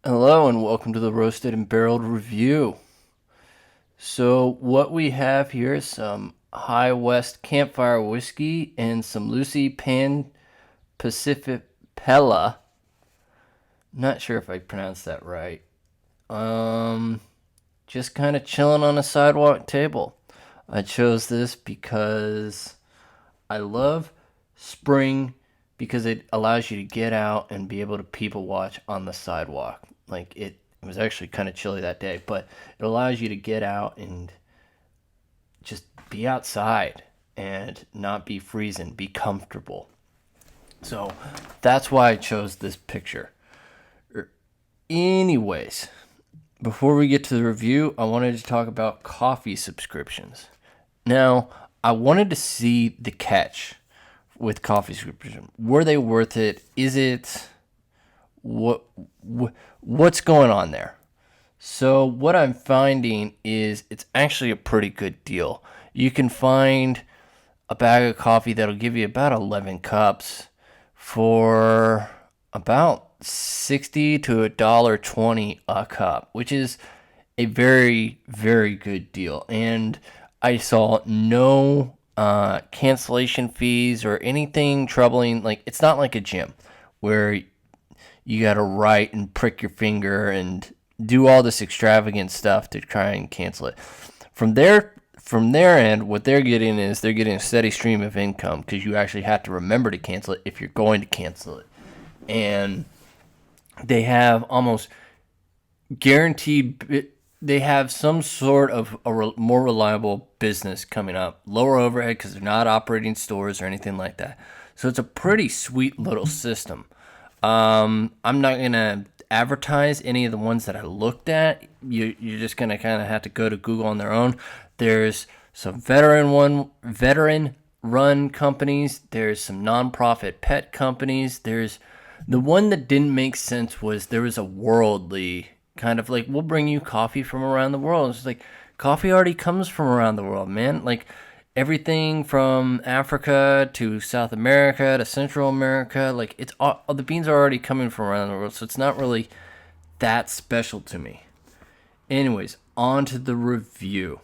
Hello and welcome to the Roasted and Barreled Review. So what we have here is some High West Campfire whiskey and some Luce Pan Pacificopela. Not sure if I pronounced that right. Just kind of chilling on a sidewalk table. I chose this because I love spring because it allows you to get out and be able to people watch on the sidewalk. It was actually kind of chilly that day, but it allows you to get out and just be outside and not be freezing, be comfortable. So that's why I chose this picture. Anyways, before we get to the review, I wanted to talk about coffee subscriptions. Now, I wanted to see the catch with coffee subscription. Were they worth it? Is it what's going on there? So what I'm finding is it's actually a pretty good deal. You can find a bag of coffee that'll give you about 11 cups for about 60 to $1.20 a cup, which is a very, very good deal. And I saw no cancellation fees or anything troubling. Like, it's not like a gym where you got to write and prick your finger and do all this extravagant stuff to try and cancel it. From their end, what they're getting is they're getting a steady stream of income because you actually have to remember to cancel it if you're going to cancel it. And they have almost guaranteed, they have some sort of more reliable business coming up, lower overhead because they're not operating stores or anything like that. So it's a pretty sweet little system. I'm not going to advertise any of the ones that I looked at. You're just going to kind of have to go to Google on their own. There's some veteran run companies. There's some nonprofit pet companies. There's the one that didn't make sense was there was a worldly kind of like, we'll bring you coffee from around the world. It's like, coffee already comes from around the world, man. Like, everything from Africa to South America to Central America, like, it's all the beans are already coming from around the world, so it's not really that special to me. Anyways, on to the review.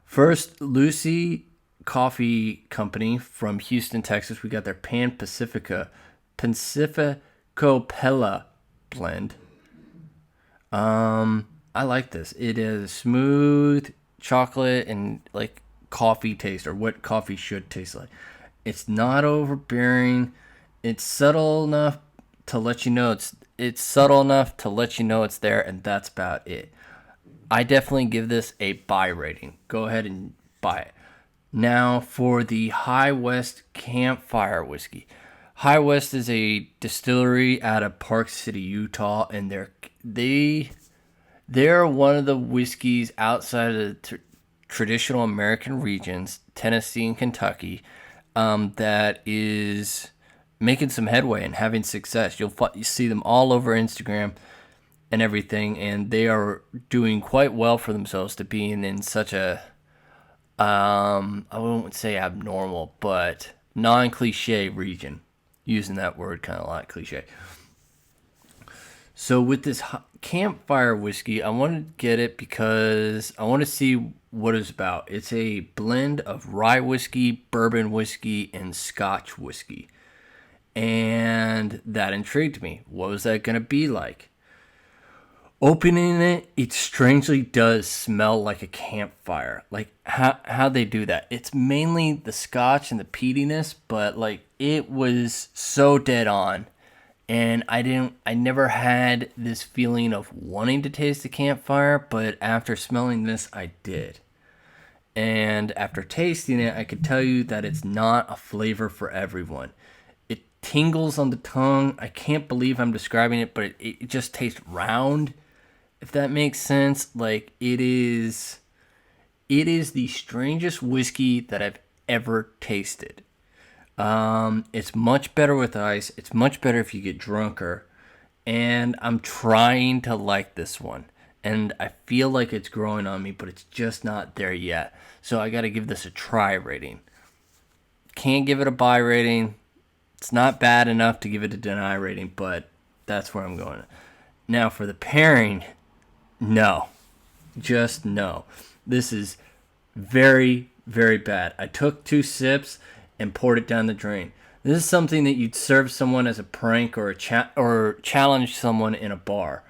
First, Luce Coffee Company from Houston, Texas. We got their Pacificopela blend. I like this. It is smooth chocolate and like coffee taste, or what coffee should taste like. It's not overbearing. It's subtle enough to let you know it's subtle enough to let you know it's there, and that's about it. I definitely give this a buy rating. Go ahead and buy it. Now for the High West Campfire whiskey. High West is a distillery out of Park City, Utah, and they're one of the whiskeys outside of the traditional American regions, Tennessee and Kentucky, that is making some headway and having success. You see them all over Instagram and everything, and they are doing quite well for themselves to being in such a, I wouldn't say abnormal, but non-cliche region. Using that word kind of like cliche. So with this Campfire whiskey, I wanted to get it because I want to see what it's about. It's a blend of rye whiskey, bourbon whiskey, and Scotch whiskey. And that intrigued me. What was that going to be like? Opening it, it strangely does smell like a campfire. Like, how they do that. It's mainly the Scotch and the peatiness, but like, it was so dead on. And I never had this feeling of wanting to taste the campfire, but after smelling this, I did. And after tasting it, I could tell you that it's not a flavor for everyone. It tingles on the tongue. I can't believe I'm describing it, but it just tastes round, if that makes sense. Like, it is the strangest whiskey that I've ever tasted. It's much better with ice. It's much better if you get drunker. And I'm trying to like this one. And I feel like it's growing on me, but it's just not there yet. So I got to give this a try rating. Can't give it a buy rating. It's not bad enough to give it a deny rating, but That's where I'm going. Now for the pairing, no. Just no. This is very, very bad. I took 2 sips and poured it down the drain. This is something that you'd serve someone as a prank or challenge someone in a bar.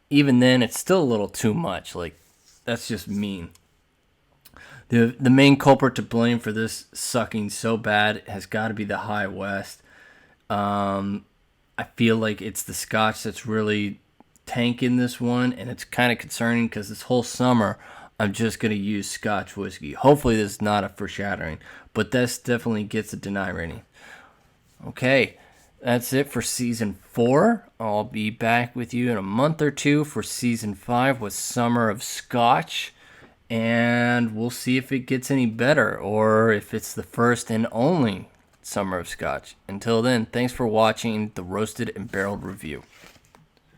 Even then, it's still a little too much. Like, that's just mean. The main culprit to blame for this sucking so bad has got to be the High West. I feel like it's the Scotch that's really tanking this one, and it's kind of concerning because this whole summer I'm just going to use Scotch whiskey. Hopefully this is not a foreshadowing, but this definitely gets a deny rating. Okay, that's it for Season 4. I'll be back with you in a month or two for Season 5 with Summer of Scotch, and we'll see if it gets any better or if it's the first and only Summer of Scotch. Until then, thanks for watching the Roasted and Barreled Review.